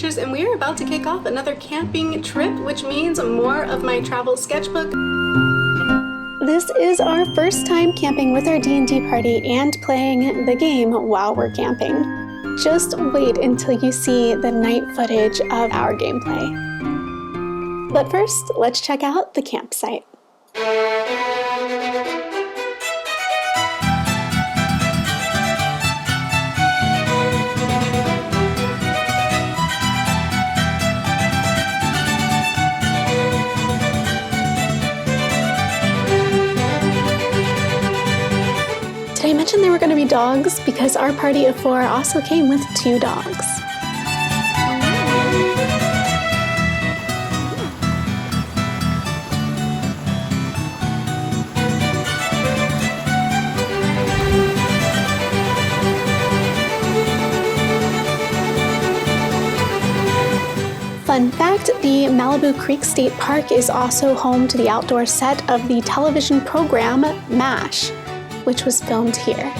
adventures, and we are about to kick off another camping trip, which means more of my travel sketchbook. This is our first time camping with our D&D party and playing the game while we're camping. Just wait until you see the night footage of our gameplay. But first, let's check out the campsite. Did I mention there were going to be dogs? Because our party of 4 also came with 2 dogs. Fun fact, the Malibu Creek State Park is also home to the outdoor set of the television program MASH, which was filmed here.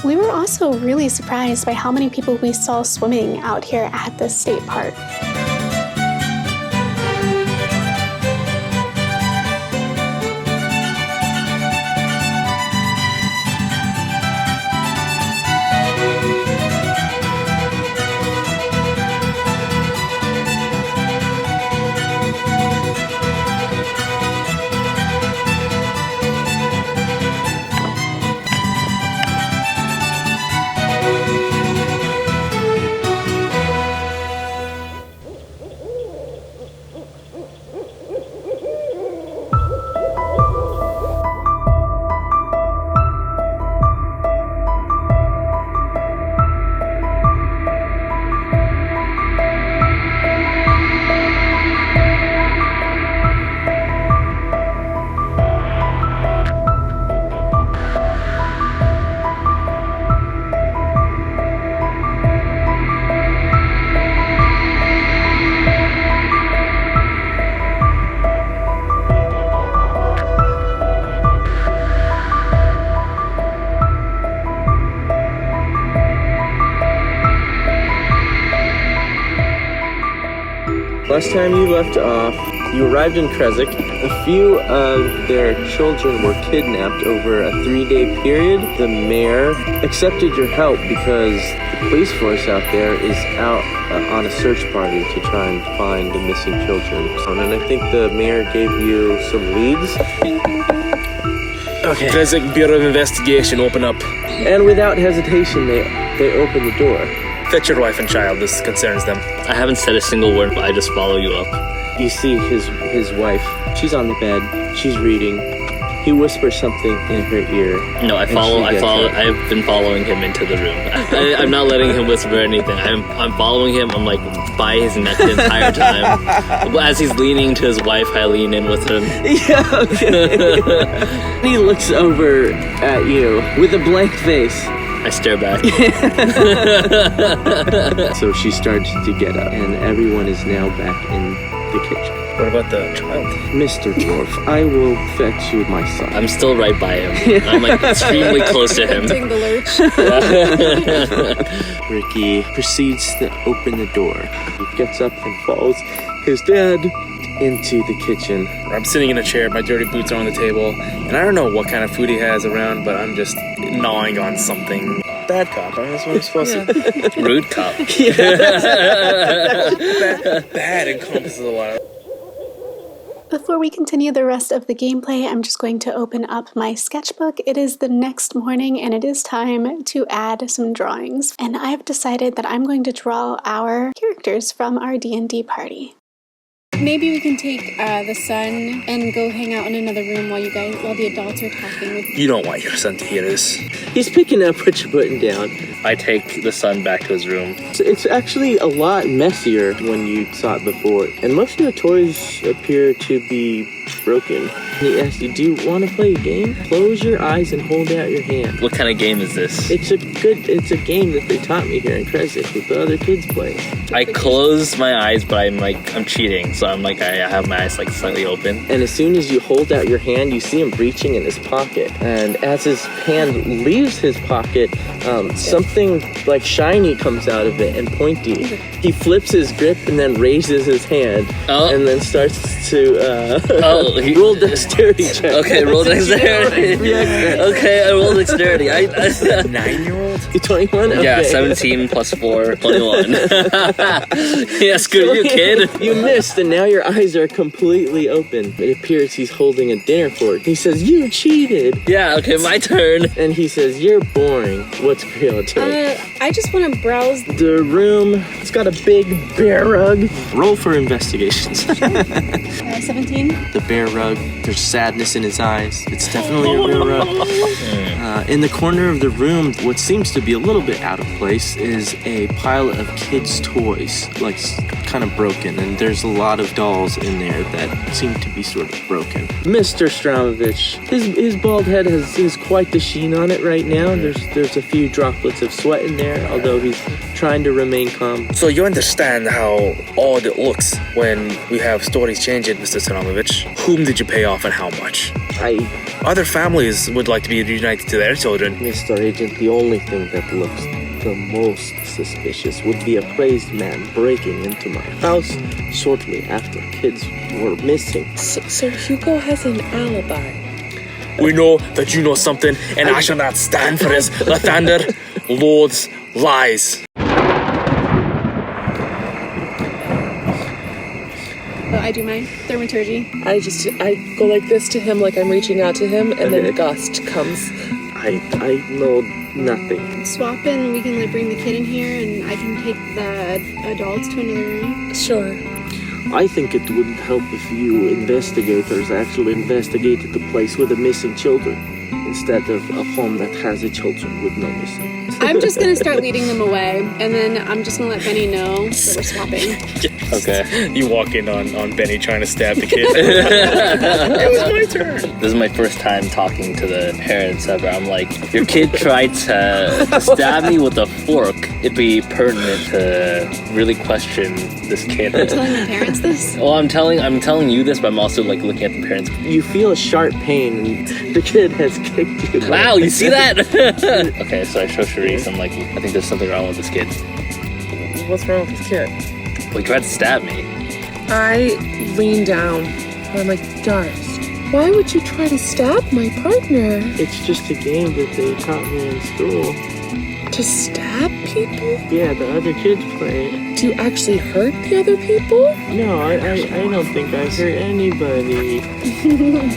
We were also really surprised by how many people we saw swimming out here at this state park. Last time you left off, you arrived in Krezk. A few of their children were kidnapped over a 3-day period. The mayor accepted your help because the police force out there is out on a search party to try and find the missing children. And I think the mayor gave you some leads. Okay. Krezk Bureau of Investigation, open up. And without hesitation, they open the door. Fetch your wife and child, this concerns them. I haven't said a single word, but I just follow you up. You see his wife. She's on the bed. She's reading. He whispers something in her ear. No, I have been following him into the room. I'm not letting him whisper anything. I'm following him. I'm like by his neck the entire time. As he's leaning to his wife, I lean in with him. Yeah, okay. He looks over at you with a blank face. I stare back. So she starts to get up, and everyone is now back in the kitchen. What about the child? Mr. Dwarf, I will fetch you my son. I'm still right by him. I'm like extremely close to him. Taking the lurch. Ricky proceeds to open the door. He gets up and follows his dad into the kitchen. I'm sitting in a chair, my dirty boots are on the table, and I don't know what kind of food he has around, but I'm just gnawing on something. Bad cop, that's what I'm supposed to. Rude cop. Bad encompasses a lot. Before we continue the rest of the gameplay, I'm just going to open up my sketchbook. It is the next morning and it is time to add some drawings. And I've decided that I'm going to draw our characters from our D&D party. Maybe we can take the son and go hang out in another room while the adults are talking with. You don't want your son to hear this. He's picking up what you're putting down. I take the son back to his room. It's actually a lot messier when you saw it before, and most of the toys appear to be broken. He asks you, do you want to play a game? Close your eyes and hold out your hand. What kind of game is this? It's a game that they taught me here in Crescent that the other kids play. I close my eyes, but I'm cheating, so I have my eyes like slightly open. And as soon as you hold out your hand, you see him reaching in his pocket. And as his hand leaves his pocket, something like shiny comes out of it and pointy. He flips his grip and then raises his hand and then starts to roll dexterity check. Okay, roll dexterity. Okay, I rolled dexterity. 9-year-old? 21? Okay. Yeah, 17 plus 4, 21. Yeah, screw you, kid. You missed, and now your eyes are completely open. It appears he's holding a dinner fork. He says, you cheated. Yeah, okay, my turn. And he says, you're boring. What's Criella doing? I just want to browse. The room, it's got a big bear rug. Roll for investigations. 17. The bear rug, there's sadness in his eyes. It's definitely a real rug. In the corner of the room, what seems to be a little bit out of place is a pile of kids' toys, like kind of broken, and there's a lot of dolls in there that seem to be sort of broken. Mr. Stramovich, his bald head has quite the sheen on it right now. There's a few droplets of sweat in there, although he's trying to remain calm. So you understand how odd it looks when we have stories changing, Mr. Stramovich. Whom did you pay off and how much? Other families would like to be reunited to their children. Mr. Agent, the only thing that looks the most suspicious would be a crazed man breaking into my house shortly after kids were missing. So Hugo has an alibi. We know that you know something, and I shall not stand for this. Lathander loathes lies. I do my thaumaturgy. I go like this to him, like I'm reaching out to him, and then Gust comes. I know nothing. Swap and we can bring the kid in here, and I can take the adults to another room. Sure. I think it would help if you investigators actually investigated the place with the missing children instead of a home that has the children with no missing. I'm just going to start leading them away, and then I'm just going to let Benny know that we're swapping. Okay. You walk in on Benny trying to stab the kid. It was my turn. This is my first time talking to the parents ever. I'm like, if your kid tried to stab me with a fork, it'd be pertinent to really question this kid. You're telling the parents this? Well, I'm telling you this, but I'm also looking at the parents. You feel a sharp pain, and the kid has kicked you. Wow, you see that? Okay, so I show Cerise. I'm like, I think there's something wrong with this kid. What's wrong with this kid? Well, he tried to stab me. I lean down, and I'm like, Darst, why would you try to stab my partner? It's just a game that they taught me in school. To stab people? Yeah, the other kids play it. Do you actually hurt the other people? No, I don't think I hurt anybody.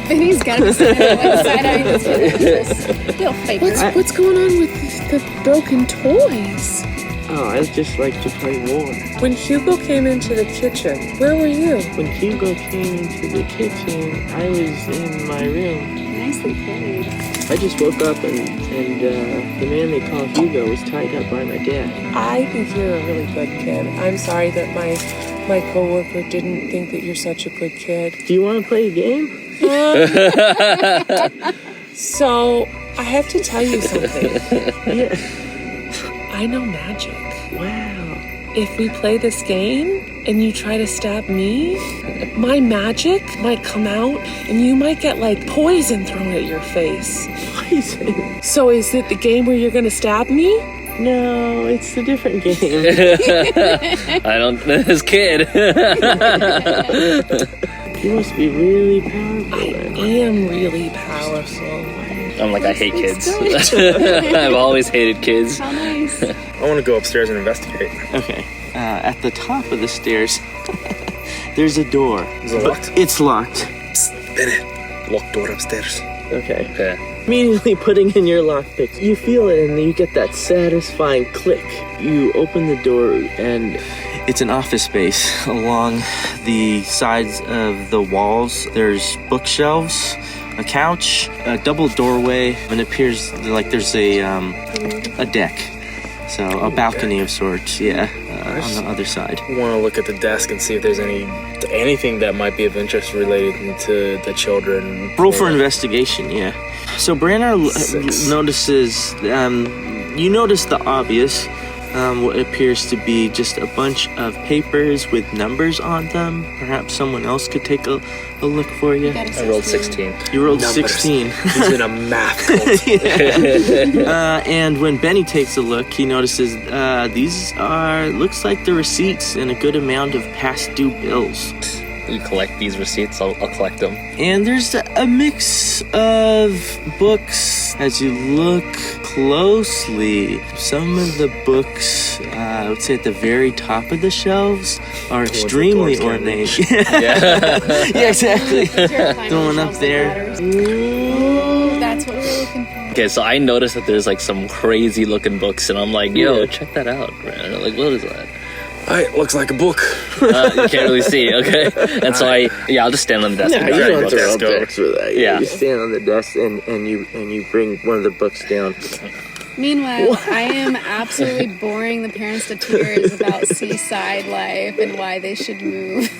Benny's got to be side-eyeing this kid. You'll fight her. What's going on with the broken toys? Oh, I just like to play war. When Hugo came into the kitchen, where were you? When Hugo came into the kitchen, I was in my room. Nicely played. I just woke up and the man they call Hugo was tied up by my dad. I think you're a really good kid. I'm sorry that my coworker didn't think that you're such a good kid. Do you want to play a game? So, I have to tell you something. Yeah. I know magic. Wow. If we play this game and you try to stab me, my magic might come out and you might get poison thrown at your face. Poison? So is it the game where you're gonna stab me? No, it's a different game. This kid. You must be really powerful. I am really powerful. I'm like, I hate kids. I've always hated kids. How nice. I want to go upstairs and investigate. Okay. At the top of the stairs, there's a door. Is it locked? It's locked. Psst, Benny. Locked door upstairs. Okay. Okay. Immediately putting in your lockpick, you feel it and you get that satisfying click. You open the door and It's an office space. Along the sides of the walls, there's bookshelves, a couch, a double doorway, and it appears like there's a deck. So a balcony of sorts, yeah, on the other side. I want to look at the desk and see if there's anything that might be of interest related to the children. Roll for investigation, yeah. So Brannar notices, you notice the obvious, what appears to be just a bunch of papers with numbers on them. Perhaps someone else could take a look for you. I rolled 16. You rolled Numbers. 16. He's in a math cult. And when Benny takes a look, he notices these looks like the receipts and a good amount of past due bills. You collect these receipts, I'll collect them. And there's a mix of books as you look closely. Some of the books, I would say at the very top of the shelves, are extremely ornate. Yeah, exactly. The one up there. Ooh, that's what we're looking for. Okay, so I noticed that there's like some crazy looking books, and I'm like, yo, check that out, man. Like, what is that? It looks like a book. You can't really see, okay? And so I'll just stand on the desk. Yeah, and you grab don't the have book. to text for that. Yeah. You stand on the desk and you bring one of the books down. Meanwhile, I am absolutely boring the parents to tears about seaside life and why they should move.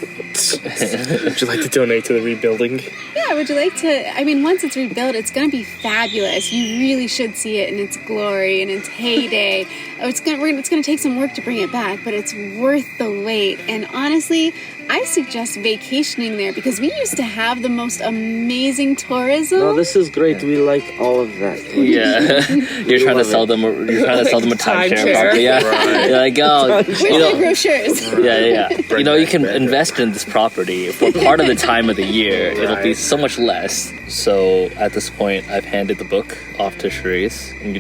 Would you like to donate to the rebuilding? Yeah, would you like to? I mean, once it's rebuilt, it's going to be fabulous. You really should see it in its glory and its heyday. It's going to take some work to bring it back, but it's worth the wait. And honestly, I suggest vacationing there because we used to have the most amazing tourism. No, this is great. We like all of that. Yeah, you're trying to sell them. You're trying to sell them a timeshare property. Yeah, Right. You're like, oh, Where's my brochures? yeah. You know, you can invest in this property for part of the time of the year. It'll be so much less. So at this point, I've handed the book off to Cerise, and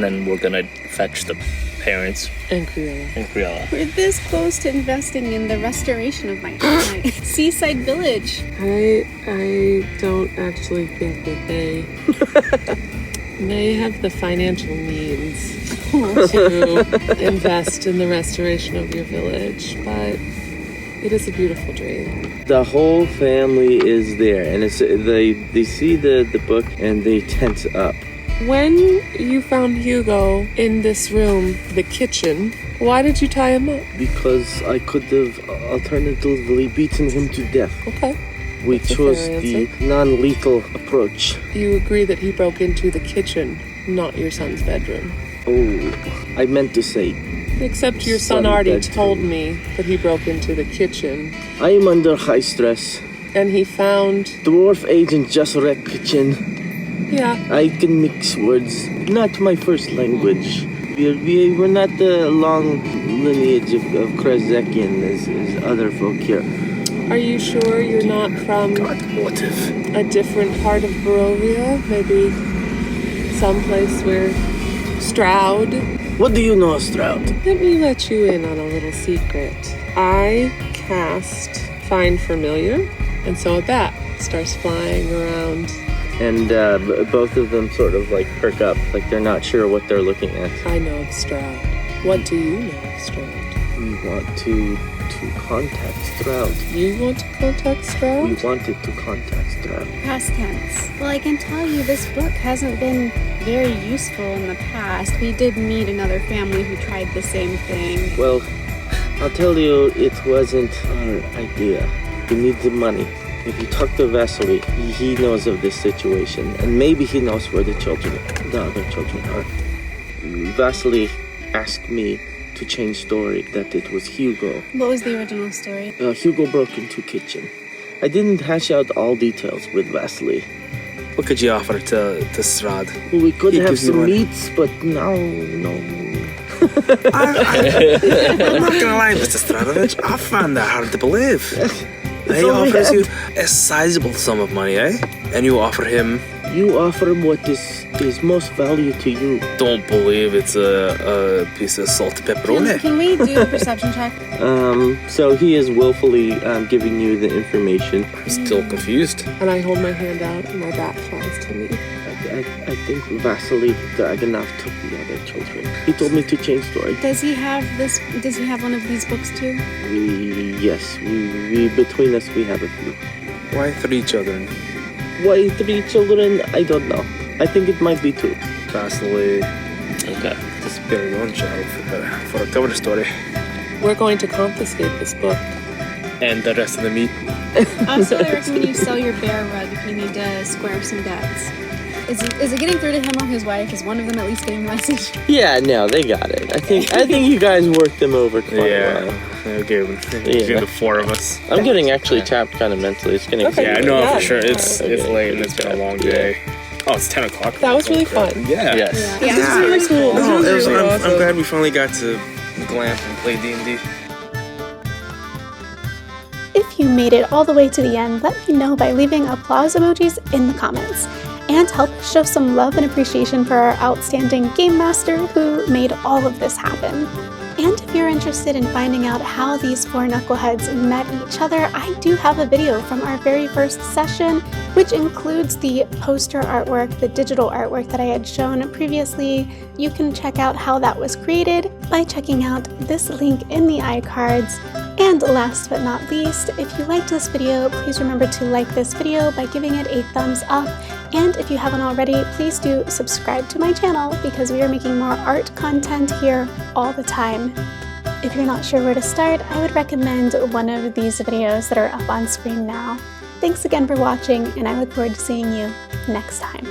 then we're gonna fetch the parents And Criella. and Criella. We're this close to investing in the restoration of my seaside village. I don't actually think that they may have the financial means to invest in the restoration of your village, but it is a beautiful dream. The whole family is there, and they see the book and they tense up. When you found Hugo in this room, the kitchen, why did you tie him up? Because I could have alternatively beaten him to death. Okay. We That's a chose fair the answer. non-lethal approach. You agree that he broke into the kitchen, not your son's bedroom. Oh, I meant to say, Except your son Son already bedroom. told me that he broke into the kitchen. I am under high stress. And he found... Dwarf agent just wrecked kitchen. Yeah, I can mix words. Not my first language. We're not the long lineage of Krezekian as other folk here. are you sure you're not from What if? a different part of Barovia? Maybe someplace where Stroud... What do you know, Stroud? Let me let you in on a little secret. I cast Find Familiar, and so a bat starts flying around. And both of them sort of like perk up, like they're not sure what they're looking at. I know of Stroud. What do you know of Stroud? We want to contact Stroud. You want to contact We Stroud? wanted to contact Stroud. Past tense. Well, I can tell you this book hasn't been very useful in the past. We did meet another family who tried the same thing. Well, I'll tell you, it wasn't our idea. We need the money. If you talk to Vasily, he knows of this situation, and maybe he knows where the other children are. Vasily asked me to change story that it was Hugo. What was the original story? Hugo broke into kitchen. I didn't hash out all details with Vasily. What could you offer to Strad? Well, we could He have gives you some money. meats, but no. I'm not gonna lie, Mr. Stradovich, I find that hard to believe. He all we offers have. you a sizable sum of money, eh? And you offer him... You offer him what is most value to you. Don't believe it's a piece of salted pepperoni. Can we do a perception check? So he is willfully giving you the information. I'm still confused. And I hold my hand out and my bat flies to me. I think Vasily Dragunov took the other children. He told me to change story. Does he have one of these books too? Yes, we between us we have a few. Why 3 children? Why 3 children? I don't know. I think it might be 2. Vasily. Okay. Just bury one child for a cover story. We're going to confiscate this book. And the rest of the meat. Also, I recommend you sell your bear rug if you need to square some debts. Is it getting through to him or his wife? Is one of them at least getting the message? Yeah, no, they got it. I think you guys worked them over quite well. Okay, between the 4 of us. I'm getting actually tapped kind of mentally. It's getting Yeah, I know Yeah. for sure. It's late and it's been a long day. Oh, it's 10 o'clock. That was really fun. Yeah. Yes. Yeah. This is really cool. This was really I'm awesome. glad we finally got to Glamp and play D&D. If you made it all the way to the end, let me know by leaving applause emojis in the comments. And help us show some love and appreciation for our outstanding game master who made all of this happen. And if you're interested in finding out how these 4 knuckleheads met each other, I do have a video from our very first session, which includes the poster artwork, the digital artwork that I had shown previously. You can check out how that was created by checking out this link in the iCards. And last but not least, if you liked this video, please remember to like this video by giving it a thumbs up. And if you haven't already, please do subscribe to my channel because we are making more art content here all the time. If you're not sure where to start, I would recommend one of these videos that are up on screen now. Thanks again for watching, and I look forward to seeing you next time.